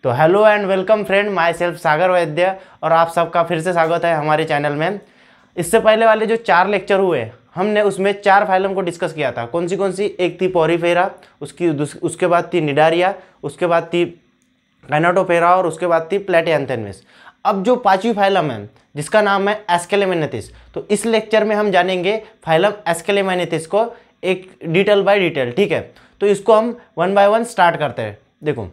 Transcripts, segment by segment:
तो hello and welcome friend, myself Sagar Vaidya और आप सबका फिर से स्वागत है हमारे चैनल में। इससे पहले वाले जो 4 लेक्चर हुए हमने उसमें 4 फाइलम को डिस्कस किया था। कौन सी? एक थी पोरीफेरा, उसके बाद थी निडारिया, उसके बाद थी काइनेटोफेरा और उसके बाद थी प्लेटियांथेनमिस। अब जो 5वीं फाइलम है जिसका नाम है एस्केलेमेनिथिस, तो इस लेक्चर में हम जानेंगे फाइलम एस्केलेमेनिथिस को एक डिटेल बाय डिटेल। ठीक है, तो इसको हम 1 बाय 1 स्टार्ट करते हैं। देखो,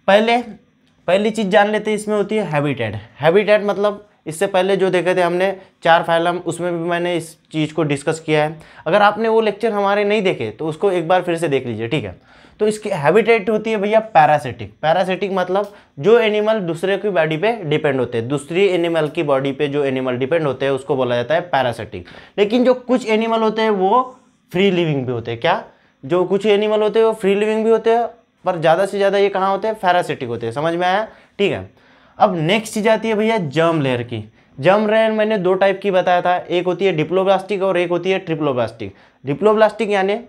पहली चीज़ जान लेते हैं, इसमें होती है हैबिटेट। हैबिटेट मतलब इससे पहले जो देखे थे हमने 4 फाइलम, उसमें भी मैंने इस चीज़ को डिस्कस किया है। अगर आपने वो लेक्चर हमारे नहीं देखे तो उसको एक बार फिर से देख लीजिए। ठीक है, तो इसकी हैबिटेट होती है भैया पैरासिटिक। पैरासिटिक मतलब जो एनिमल दूसरे की बॉडी पे डिपेंड होते हैं, दूसरी एनिमल की बॉडी पे जो एनिमल डिपेंड होते हैं उसको बोला जाता है पैरासिटिक। लेकिन जो कुछ एनिमल होते हैं वो फ्री लिविंग भी होते हैं। क्या? जो कुछ एनिमल होते हैं वो फ्री लिविंग भी होते हैं, पर ज़्यादा से ज़्यादा ये कहाँ होते हैं? पैरासिटिक होते हैं। समझ में आया? ठीक है, अब नेक्स्ट चीज़ आती है भैया जर्म लेयर की। जर्म लेयर मैंने 2 टाइप की बताया था, एक होती है डिप्लोब्लास्टिक और एक होती है ट्रिप्लोब्लास्टिक। डिप्लोब्लास्टिक यानी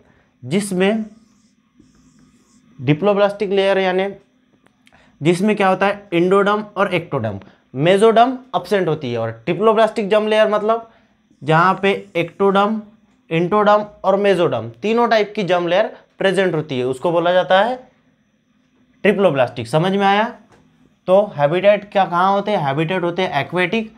जिसमें डिप्लोब्लास्टिक लेयर यानी जिसमें क्या होता है? इंडोडर्म और एक्टोडर्म, मेसोडर्म अब्सेंट होती है। और ट्रिप्लोब्लास्टिक जर्म लेयर मतलब जहाँ पे एक्टोडर्म, इंटोडर्म और मेसोडर्म तीनों टाइप की जर्म लेयर प्रेजेंट होती है, उसको बोला जाता है ट्रिप्लोब्लास्टिक। समझ में आया? तो हैबिटेट क्या कहाँ होते हैं? हैबिटेट होते हैं एक्वेटिक,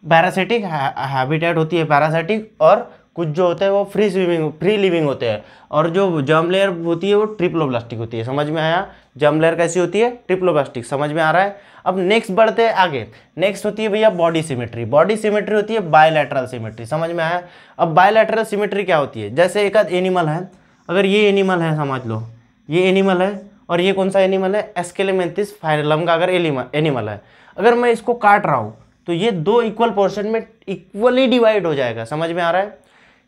पैरासिटिक हैबिटेट होती है पैरासिटिक, और कुछ जो होते हैं वो फ्री लिविंग होते हैं। और जो जर्म लेयर होती है वो ट्रिप्लोब्लास्टिक होती है। समझ में आया? जर्म लेयर कैसी होती है? ट्रिप्लोब्लास्टिक। समझ में आ रहा है? अब नेक्स्ट बढ़ते हैं आगे। नेक्स्ट होती है भैया बॉडी सिमेट्री। बॉडी सिमेट्री होती है बायलैटरल सिमेट्री। समझ में आया? अब बायलैटरल सिमेट्री क्या होती है? जैसे एक आध एनिमल है, अगर ये एनिमल है, समझ लो ये एनिमल है और ये कौन सा एनिमल है? एस्केलेमेंथिस फाइलम का अगर एनिमल है, अगर मैं इसको काट रहा हूँ तो ये 2 इक्वल पोर्शन में इक्वली डिवाइड हो जाएगा। समझ में आ रहा है?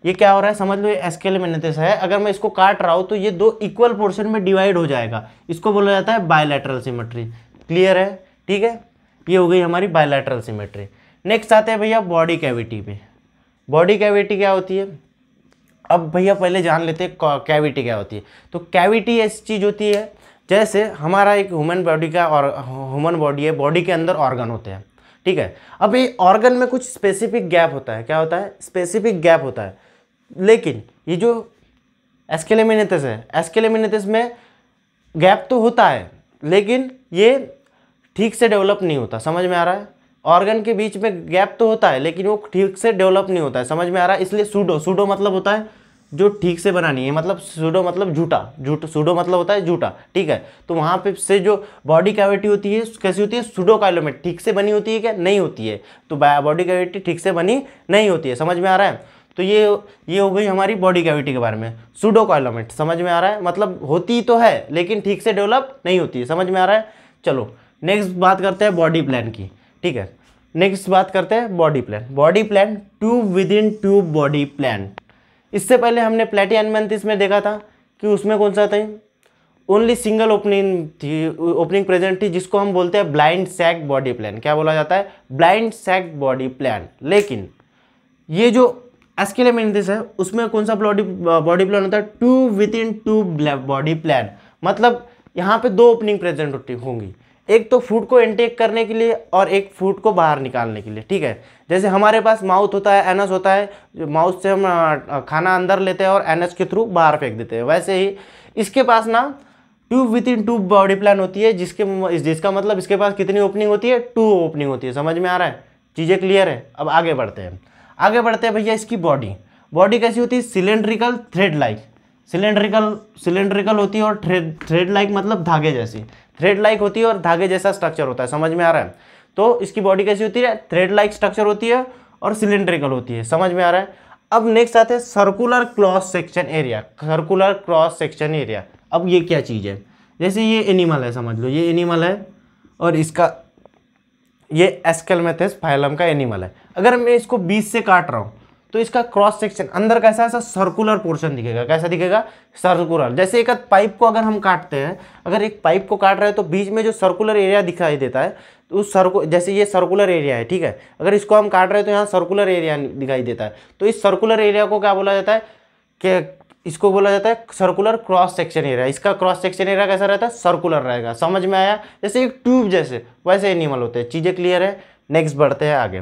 ये क्या हो रहा है समझ लो, ये एस्केलेमेंथिस है, अगर मैं इसको काट रहा हूँ तो ये 2 इक्वल पोर्शन में डिवाइड हो जाएगा। इसको बोला जाता है बायलैटरल सिमेट्री। क्लियर है? ठीक है, ये हो गई हमारी बायलैटरल सिमेट्री। नेक्स्ट आते हैं भैया बॉडी कैविटी पे। बॉडी कैविटी क्या होती है? अब भैया पहले जान लेते हैं कैविटी क्या होती है। तो कैविटी ऐसी चीज़ होती है जैसे हमारा एक ह्यूमन बॉडी का और ह्यूमन बॉडी है, बॉडी के अंदर ऑर्गन होते हैं। ठीक है, अब ये ऑर्गन में कुछ स्पेसिफिक गैप होता है। क्या होता है? स्पेसिफिक गैप होता है। लेकिन ये जो एस्केलेमेनिथिस है, एस्केलेमेनिथिस में गैप तो होता है लेकिन ये ठीक से डेवलप नहीं होता। समझ में आ रहा है? ऑर्गन के बीच में गैप तो होता है लेकिन वो ठीक से डेवलप नहीं होता है। समझ में आ रहा है? इसलिए सूडो मतलब होता है जो ठीक से बना नहीं है, मतलब सूडो मतलब झूठा सूडो मतलब होता है झूठा। ठीक है, तो वहाँ पे से जो बॉडी कैविटी होती है कैसी होती है? सूडो काइलोमेट। ठीक से बनी होती है क्या? नहीं होती है। तो बॉडी कैविटी ठीक से बनी नहीं होती है। समझ में आ रहा है? तो ये हो गई हमारी बॉडी कैविटी के बारे में। सूडो काइलोमेट। समझ में आ रहा है? मतलब होती तो है लेकिन ठीक से डेवलप नहीं होती है। समझ में आ रहा है? चलो नेक्स्ट बात करते हैं बॉडी प्लान की। ठीक है, नेक्स्ट बात करते हैं body plan. Body plan, tube with in tube body plan. इससे पहले हमने प्लेटियांथेसिस में देखा था कि उसमें कौन सा था? ओनली सिंगल ओपनिंग थी, ओपनिंग प्रेजेंट थी, जिसको हम बोलते हैं ब्लाइंड सैक बॉडी प्लान। क्या बोला जाता है? Blind sac body plan. लेकिन ये जो एस्केलेमेंथिस है उसमें कौन सा बॉडी प्लान होता है? Tube with in tube body plan. मतलब यहाँ पे 2 ओपनिंग प्रेजेंट होंगी, एक तो फूड को इनटेक करने के लिए और एक फूड को बाहर निकालने के लिए। ठीक है, जैसे हमारे पास माउथ होता है, एनस होता है, जो माउथ से हम खाना अंदर लेते हैं और एनस के थ्रू बाहर फेंक देते हैं, वैसे ही इसके पास ना tube with in tube body plan होती है, जिसका मतलब इसके पास कितनी ओपनिंग होती है? 2 ओपनिंग होती है। समझ में आ रहा है? चीज़ें क्लियर है? अब आगे बढ़ते हैं भैया इसकी बॉडी कैसी होती है? Cylindrical thread like. सिलेंड्रिकल होती है और थ्रेड लाइक मतलब धागे जैसी, थ्रेड लाइक होती है और धागे जैसा स्ट्रक्चर होता है। समझ में आ रहा है? तो इसकी बॉडी कैसी होती है? थ्रेड लाइक स्ट्रक्चर होती है और सिलेंड्रिकल होती है। समझ में आ रहा है? अब नेक्स्ट आते हैं circular cross section area. Circular cross section area, अब ये क्या चीज़ है? जैसे ये एनिमल है, समझ लो ये एनिमल है और इसका ये एस्केलेमेंथिस फाइलम का एनिमल है। अगर मैं इसको बीच से काट रहा हूँ तो इसका क्रॉस सेक्शन अंदर कैसा, ऐसा सर्कुलर पोर्शन दिखेगा। कैसा दिखेगा? सर्कुलर। जैसे एक पाइप को अगर हम काटते हैं, अगर एक पाइप को काट रहे हैं तो बीच में जो सर्कुलर एरिया दिखाई देता है, तो उस जैसे ये सर्कुलर एरिया है। ठीक है, अगर इसको हम काट रहे हैं तो यहाँ सर्कुलर एरिया दिखाई देता है। तो इस सर्कुलर एरिया को क्या बोला जाता है? कि इसको बोला जाता है सर्कुलर क्रॉस सेक्शन एरिया। इसका क्रॉस सेक्शन एरिया कैसा रहता है? सर्कुलर रहेगा। समझ में आया? जैसे एक ट्यूब जैसे वैसे एनिमल होते हैं। चीज़ें क्लियर है? नेक्स्ट बढ़ते हैं आगे।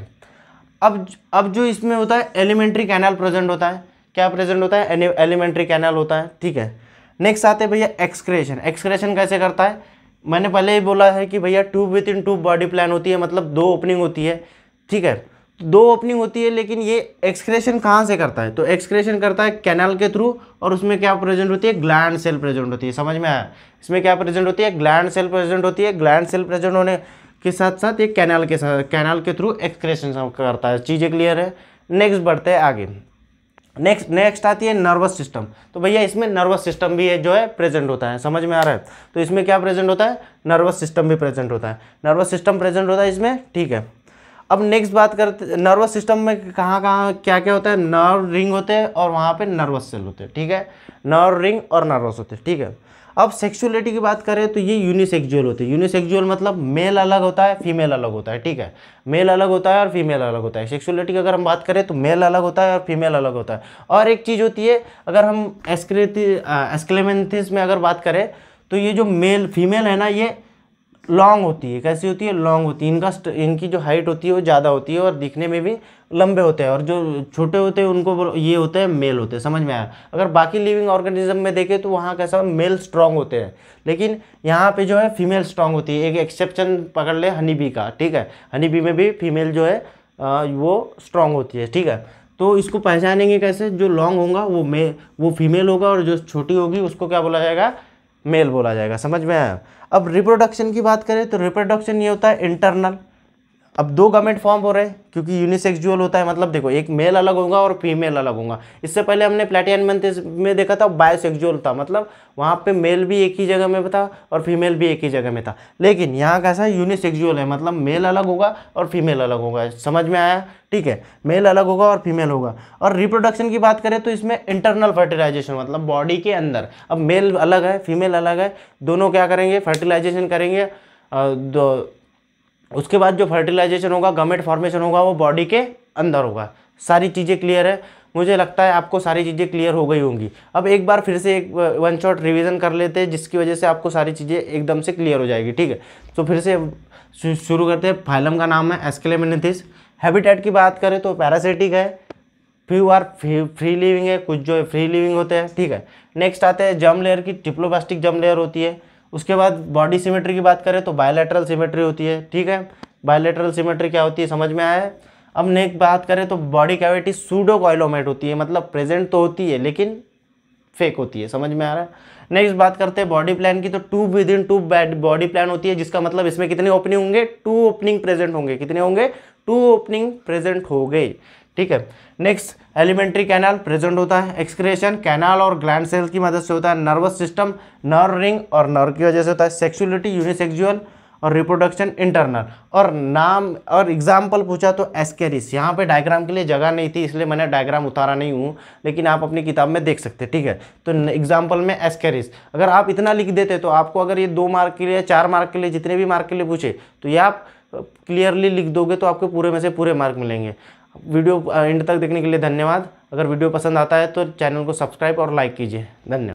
अब जो इसमें होता है एलिमेंट्री कैनाल प्रेजेंट होता है। क्या प्रेजेंट होता है? एलिमेंट्री कैनाल होता है। ठीक है, नेक्स्ट आते हैं भैया एक्सक्रेशन। एक्सक्रेशन कैसे करता है? मैंने पहले ही बोला है कि भैया tube with in tube body plan होती है, मतलब 2 ओपनिंग होती है। ठीक है, 2 ओपनिंग होती है, लेकिन ये एक्सक्रेशन कहाँ से करता है? तो एक्सक्रेशन करता है कैनाल के थ्रू, और उसमें क्या प्रेजेंट होती है? ग्लैंड सेल प्रेजेंट होती है। समझ में आया? इसमें क्या प्रेजेंट होती है? ग्लैंड सेल प्रेजेंट होती है। ग्लैंड सेल प्रेजेंट होने के साथ साथ ये कैनाल के थ्रू एक्सक्रेशन करता है। चीज़ें क्लियर है? नेक्स्ट बढ़ते हैं आगे। नेक्स्ट आती है नर्वस सिस्टम। तो भैया इसमें नर्वस सिस्टम भी है जो है प्रेजेंट होता है। समझ में आ रहा है? तो इसमें क्या प्रेजेंट होता है? नर्वस सिस्टम भी प्रेजेंट होता है। नर्वस सिस्टम प्रेजेंट होता है इसमें। ठीक है, अब नेक्स्ट बात करते नर्वस सिस्टम में कहाँ क्या क्या होता है? नर्व रिंग होते हैं और वहाँ पे नर्वस सेल होते हैं। ठीक है, नर्व रिंग और नर्वस होते हैं। ठीक है, अब सेक्सुअलिटी की बात करें तो ये यूनिसेक्सुअल होते हैं। यूनिसेक्सुअल मतलब मेल अलग होता है, फीमेल अलग होता है। ठीक है, मेल अलग होता है और फीमेल अलग होता है। सेक्सुअलिटी की अगर हम बात करें तो मेल अलग होता है और फीमेल अलग होता है। और एक चीज़ होती है, अगर हम एस्क्लेमेंथिस में अगर बात करें तो ये जो मेल फीमेल है ना, ये लॉन्ग होती है। कैसी होती है? लॉन्ग होती है। इनकी जो हाइट होती है वो ज़्यादा होती है और दिखने में भी लंबे होते हैं। और जो छोटे होते हैं उनको ये होते हैं मेल होते हैं। समझ में आया? अगर बाकी लिविंग ऑर्गेनिज्म में देखें तो वहाँ कैसा मेल स्ट्रांग होते हैं, लेकिन यहाँ पे जो है फीमेल स्ट्रांग होती है। एक एक्सेप्शन पकड़ ले हनी बी का। ठीक है, हनी बी में भी फीमेल जो है वो स्ट्रांग होती है। ठीक है, तो इसको पहचानेंगे कैसे? जो लॉन्ग होगा वो फीमेल होगा और जो छोटी होगी उसको क्या बोला जाएगा? मेल बोला जाएगा। समझ में आया? अब रिप्रोडक्शन की बात करें तो रिप्रोडक्शन ये होता है इंटरनल। अब 2 गामेट फॉर्म हो रहे हैं क्योंकि यूनिसेक्सुअल होता है। मतलब देखो, एक मेल अलग होगा और फीमेल अलग होगा। इससे पहले हमने प्लेटियनमेंथिस में देखा था बायोसेक्सुअल था, मतलब वहाँ पे मेल भी एक ही जगह में था और फीमेल भी एक ही जगह में था। लेकिन यहाँ कैसा यूनिसेक्सुअल है, मतलब मेल अलग होगा और फीमेल अलग होगा। समझ में आया? ठीक है, मेल अलग होगा और फीमेल होगा। और रिप्रोडक्शन की बात करें तो इसमें इंटरनल फर्टिलाइजेशन, मतलब बॉडी के अंदर। अब मेल अलग है, फीमेल अलग है, दोनों क्या करेंगे? फर्टिलाइजेशन करेंगे। उसके बाद जो फर्टिलाइजेशन होगा, गमेट फॉर्मेशन होगा, वो बॉडी के अंदर होगा। सारी चीज़ें क्लियर है? मुझे लगता है आपको सारी चीज़ें क्लियर हो गई होंगी। अब एक बार फिर से एक वन शॉट रिवीजन कर लेते हैं, जिसकी वजह से आपको सारी चीज़ें एकदम से क्लियर हो जाएगी। ठीक है, तो फिर से शुरू करते हैं। फाइलम का नाम है एस्क्लेमेंथिस। हैबिटेट की बात करें तो पैरासिटिक है, फ्यू आर फ्री लिविंग है, कुछ जो है फ्री लिविंग होते हैं। ठीक है, नेक्स्ट आते हैं जर्म लेयर की। डिप्लोब्लास्टिक जर्म लेयर होती है। उसके बाद बॉडी सिमेट्री की बात करें तो बायलैटरल सिमेट्री होती है। ठीक है, बायलैटरल सिमेट्री क्या होती है समझ में आया है? अब नेक्स्ट बात करें तो बॉडी कैविटी सूडो कॉइलोमेट होती है, मतलब प्रेजेंट तो होती है लेकिन फेक होती है। समझ में आ रहा है? नेक्स्ट बात करते हैं बॉडी प्लान की। तो tube with in tube body plan होती है, जिसका मतलब इसमें कितने ओपनिंग होंगे? 2 ओपनिंग प्रेजेंट होंगे। कितने होंगे? 2 ओपनिंग प्रेजेंट हो गए। ठीक है, नेक्स्ट एलिमेंट्री कैनाल प्रेजेंट होता है। एक्सक्रेशन कैनाल और ग्लैंड सेल की मदद से होता है। नर्वस सिस्टम नर्व रिंग और नर्व की वजह से होता है। सेक्सुअलिटी यूनिसेक्सुअल और रिप्रोडक्शन इंटरनल। और नाम और एग्जाम्पल पूछा तो एस्केरिस। यहाँ पे डायग्राम के लिए जगह नहीं थी इसलिए मैंने डायग्राम उतारा नहीं हूँ, लेकिन आप अपनी किताब में देख सकते हैं। ठीक है, तो एग्जाम्पल में एस्केरिस। अगर आप इतना लिख देते तो आपको अगर ये 2 मार्क के लिए 4 मार्क के लिए जितने भी मार्क के लिए पूछे तो ये आप क्लियरली लिख दोगे तो आपको पूरे में से पूरे मार्क मिलेंगे। वीडियो एंड तक देखने के लिए धन्यवाद। अगर वीडियो पसंद आता है तो चैनल को सब्सक्राइब और लाइक कीजिए। धन्यवाद।